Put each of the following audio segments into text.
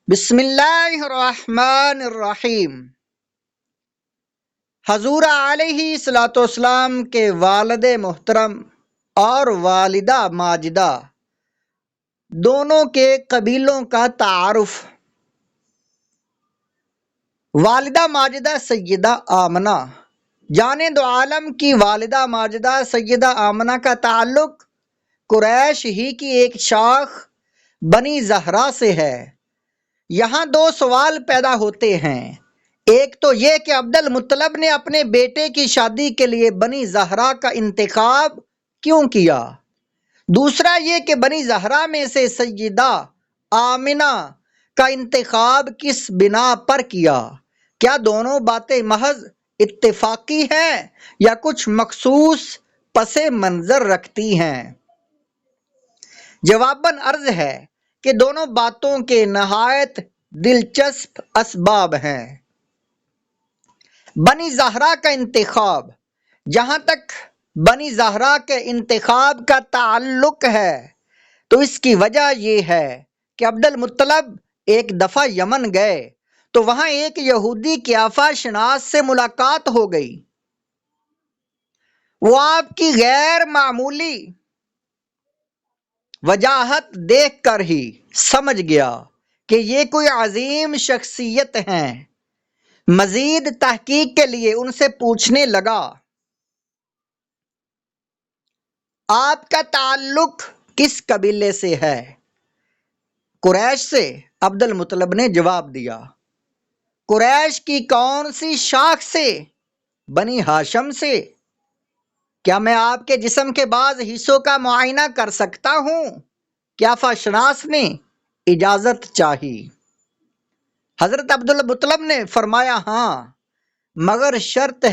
بسم اللہ الرحمن الرحیم۔ حضور علیہ الصلوۃ والسلام کے والد محترم اور والدہ ماجدہ دونوں کے قبیلوں کا تعارف۔ والدہ ماجدہ سیدہ آمنہ، جان دو عالم کی والدہ ماجدہ سیدہ آمنہ کا تعلق قریش ہی کی ایک شاخ بنی زہرا سے ہے۔ یہاں دو سوال پیدا ہوتے ہیں، ایک تو یہ کہ عبد المطلب نے اپنے بیٹے کی شادی کے لیے بنی زہرا کا انتخاب کیوں کیا، دوسرا یہ کہ بنی زہرا میں سے سیدہ آمنہ کا انتخاب کس بنا پر کیا۔ کیا دونوں باتیں محض اتفاقی ہیں یا کچھ مخصوص پس منظر رکھتی ہیں؟ جواباً عرض ہے کہ دونوں باتوں کے نہایت دلچسپ اسباب ہیں۔ بنی زہرا کا انتخاب، جہاں تک بنی زہرا کے انتخاب کا تعلق ہے تو اس کی وجہ یہ ہے کہ عبد المطلب ایک دفعہ یمن گئے تو وہاں ایک یہودی قیافہ شناس سے ملاقات ہو گئی۔ وہ آپ کی غیر معمولی وجاہت دیکھ کر ہی سمجھ گیا کہ یہ کوئی عظیم شخصیت ہیں۔ مزید تحقیق کے لیے ان سے پوچھنے لگا، آپ کا تعلق کس قبیلے سے ہے؟ قریش سے، عبد المطلب نے جواب دیا۔ قریش کی کون سی شاخ سے؟ بنی ہاشم سے۔ کیا میں آپ کے جسم کے بعض حصوں کا معائنہ کر سکتا ہوں؟ قیافہ شناس نے اجازت چاہی۔ حضرت عبد المطلب نے فرمایا، ہاں، مگر شرط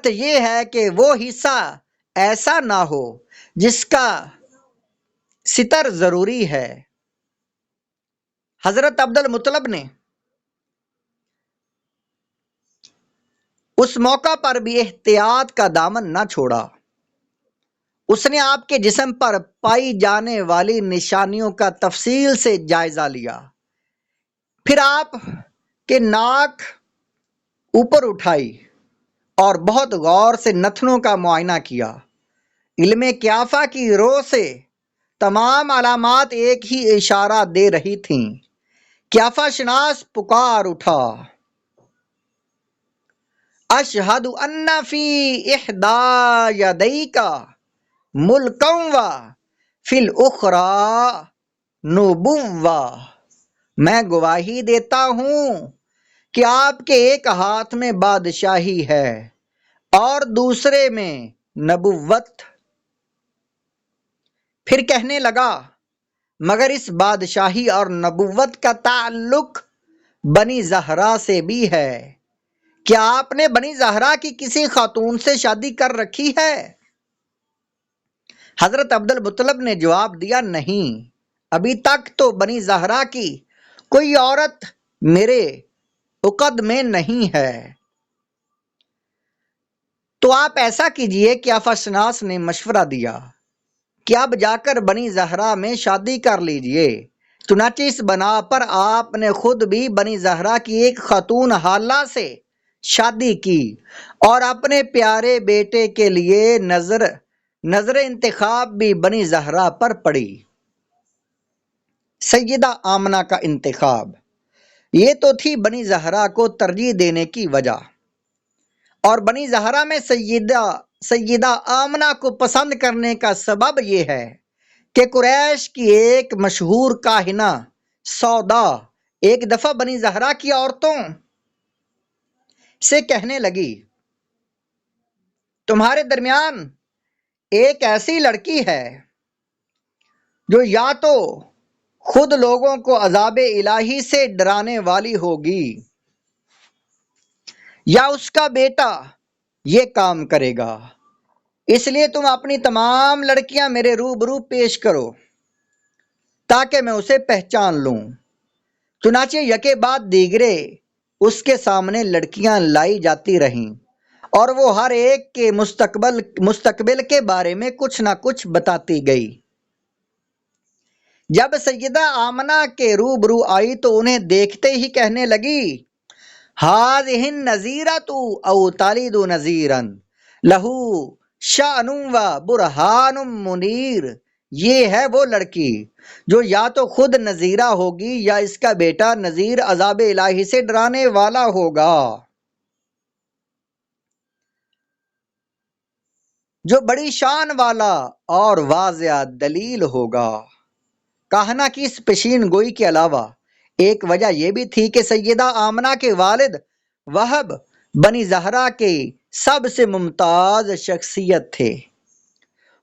یہ ہے کہ وہ حصہ ایسا نہ ہو جس کا ستر ضروری ہے۔ حضرت عبد المطلب نے اس موقع پر بھی احتیاط کا دامن نہ چھوڑا۔ اس نے آپ کے جسم پر پائی جانے والی نشانیوں کا تفصیل سے جائزہ لیا، پھر آپ کے ناک اوپر اٹھائی اور بہت غور سے نتنوں کا معائنہ کیا۔ علم قیافہ کی رو سے تمام علامات ایک ہی اشارہ دے رہی تھیں۔ قیافہ شناس پکار اٹھا، اشہد ان فی احدی یدیک ملکا و فی الاخری نبوہ۔ میں گواہی دیتا ہوں کہ آپ کے ایک ہاتھ میں بادشاہی ہے اور دوسرے میں نبوت۔ پھر کہنے لگا، مگر اس بادشاہی اور نبوت کا تعلق بنی زہرا سے بھی ہے۔ کیا آپ نے بنی زہرا کی کسی خاتون سے شادی کر رکھی ہے؟ حضرت عبد المطلب نے جواب دیا، نہیں، ابھی تک تو بنی زہرا کی کوئی عورت میرے عقد میں نہیں ہے۔ تو آپ ایسا کیجئے، قیافہ شناس نے مشورہ دیا کہ اب جا کر بنی زہرا میں شادی کر لیجئے۔ چنانچہ اس بنا پر آپ نے خود بھی بنی زہرا کی ایک خاتون حالہ سے شادی کی اور اپنے پیارے بیٹے کے لیے نظر انتخاب بھی بنی زہرا پر پڑی۔ سیدہ آمنہ کا انتخاب، یہ تو تھی بنی زہرا کو ترجیح دینے کی وجہ، اور بنی زہرا میں سیدہ آمنہ کو پسند کرنے کا سبب یہ ہے کہ قریش کی ایک مشہور کاہنہ سودا ایک دفعہ بنی زہرا کی عورتوں سے کہنے لگی، تمہارے درمیان ایک ایسی لڑکی ہے جو یا تو خود لوگوں کو عذاب الہی سے ڈرانے والی ہوگی یا اس کا بیٹا یہ کام کرے گا، اس لیے تم اپنی تمام لڑکیاں میرے روبرو پیش کرو تاکہ میں اسے پہچان لوں۔ چنانچہ یکے بعد دیگرے اس کے سامنے لڑکیاں لائی جاتی رہیں اور وہ ہر ایک کے مستقبل کے بارے میں کچھ نہ کچھ بتاتی گئی۔ جب سیدہ آمنہ کے روبرو آئی تو انہیں دیکھتے ہی کہنے لگی، ہاذہ النذیرۃ او تلد نذیرا لہ شأن و برہان منیر، یہ ہے وہ لڑکی جو یا تو خود نذیرہ ہوگی یا اس کا بیٹا نذیر عذاب الہی سے ڈرانے والا ہوگا، جو بڑی شان والا اور واضح دلیل ہوگا۔ کہنا کی اس پیشین گوئی کے علاوہ ایک وجہ یہ بھی تھی کہ سیدہ آمنہ کے والد وہب بنی زہرا کے سب سے ممتاز شخصیت تھے۔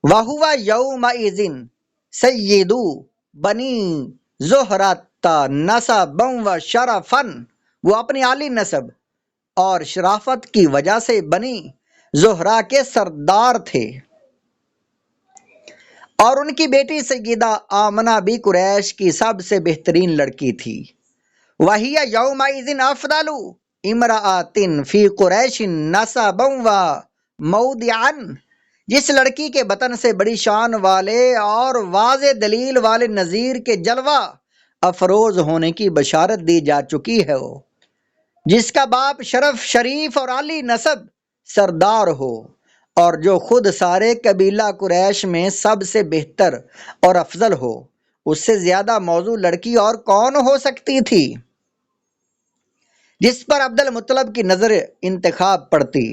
وَهُوَ يَوْمَئِذٍ سَيِّدُ بنی زہرۃ نسبا و شرفا، وہ اپنی عالی نسب اور شرافت کی وجہ سے بنی زہرا کے سردار تھے، اور ان کی بیٹی سیدہ آمنہ بھی قریش کی سب سے بہترین لڑکی تھی۔ وَهِيَ يَوْمَئِذٍ أَفْضَلُ امرأة فی قریش نسبا و موضعا، جس لڑکی کے بطن سے بڑی شان والے اور واضح دلیل والے نذیر کے جلوہ افروز ہونے کی بشارت دی جا چکی ہے، جس کا باپ شرف شریف اور عالی نسب سردار ہو، اور جو خود سارے قبیلہ قریش میں سب سے بہتر اور افضل ہو، اس سے زیادہ موزوں لڑکی اور کون ہو سکتی تھی جس پر عبد المطلب کی نظر انتخاب پڑتی۔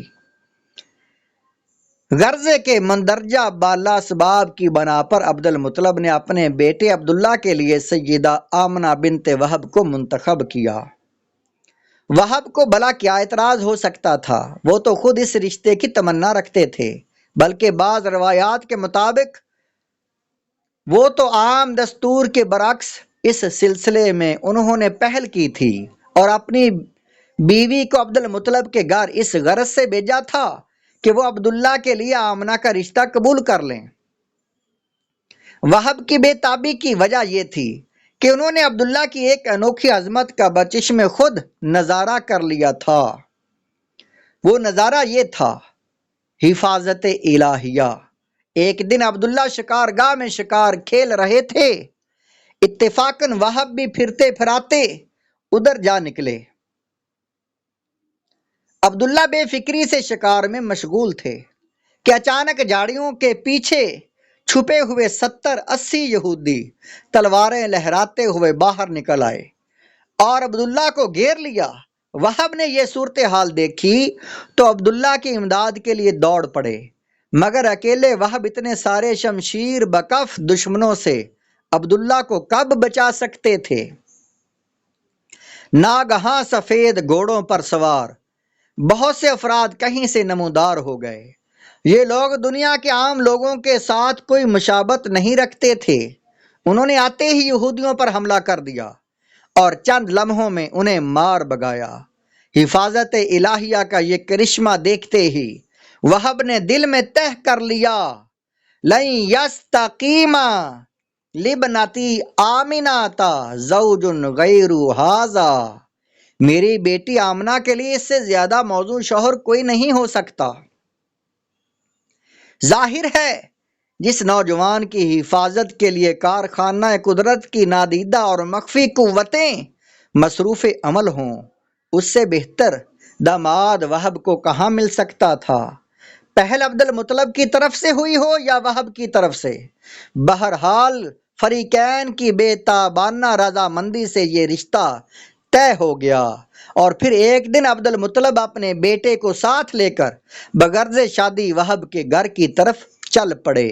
غرض کے مندرجہ بالا اسباب کی بنا پر عبد المطلب نے اپنے بیٹے عبداللہ کے لیے سیدہ آمنہ بنت وہب کو منتخب کیا۔ وہب کو بھلا کیا اعتراض ہو سکتا تھا، وہ تو خود اس رشتے کی تمنا رکھتے تھے، بلکہ بعض روایات کے مطابق وہ تو عام دستور کے برعکس اس سلسلے میں انہوں نے پہل کی تھی اور اپنی بیوی کو عبد المطلب کے گھر اس غرض سے بھیجا تھا کہ وہ عبداللہ کے لیے آمنہ کا رشتہ قبول کر لیں۔ وہب کی بے تابی کی وجہ یہ تھی کہ انہوں نے عبداللہ کی ایک انوکھی عظمت کا بچشم خود نظارہ کر لیا تھا۔ وہ نظارہ یہ تھا، حفاظت الہیہ۔ ایک دن عبداللہ شکار گاہ میں شکار کھیل رہے تھے، اتفاقاً وہب بھی پھرتے پھراتے ادھر جا نکلے۔ عبداللہ بے فکری سے شکار میں مشغول تھے کہ اچانک جھاڑیوں کے پیچھے چھپے ہوئے 70-80 یہودی تلواریں لہراتے ہوئے باہر نکل آئے اور عبداللہ کو گھیر لیا۔ وہب نے یہ صورتحال دیکھی تو عبداللہ کی امداد کے لیے دوڑ پڑے، مگر اکیلے وہب اتنے سارے شمشیر بکف دشمنوں سے عبداللہ کو کب بچا سکتے تھے؟ ناگہاں سفید گھوڑوں پر سوار بہت سے افراد کہیں سے نمودار ہو گئے۔ یہ لوگ دنیا کے عام لوگوں کے ساتھ کوئی مشابہت نہیں رکھتے تھے۔ انہوں نے آتے ہی یہودیوں پر حملہ کر دیا اور چند لمحوں میں انہیں مار بگایا۔ حفاظت الہیہ کا یہ کرشمہ دیکھتے ہی وہب نے دل میں طے کر لیا، لن یستقیم لابنتی آمنۃ زوج غیر ھذا، میری بیٹی آمنہ کے لیے اس سے زیادہ موزوں شوہر کوئی نہیں ہو سکتا۔ ظاہر ہے جس نوجوان کی حفاظت کے لیے کارخانہ قدرت کی نادیدہ اور مخفی قوتیں مصروف عمل ہوں، اس سے بہتر داماد وہب کو کہاں مل سکتا تھا، پہل عبد المطلب کی طرف سے ہوئی ہو یا وہب کی طرف سے۔ بہرحال فریقین کی بے تابانہ رضامندی سے یہ رشتہ طے ہو گیا، اور پھر ایک دن عبد المطلب اپنے بیٹے کو ساتھ لے کر بغرض شادی وہب کے گھر کی طرف چل پڑے۔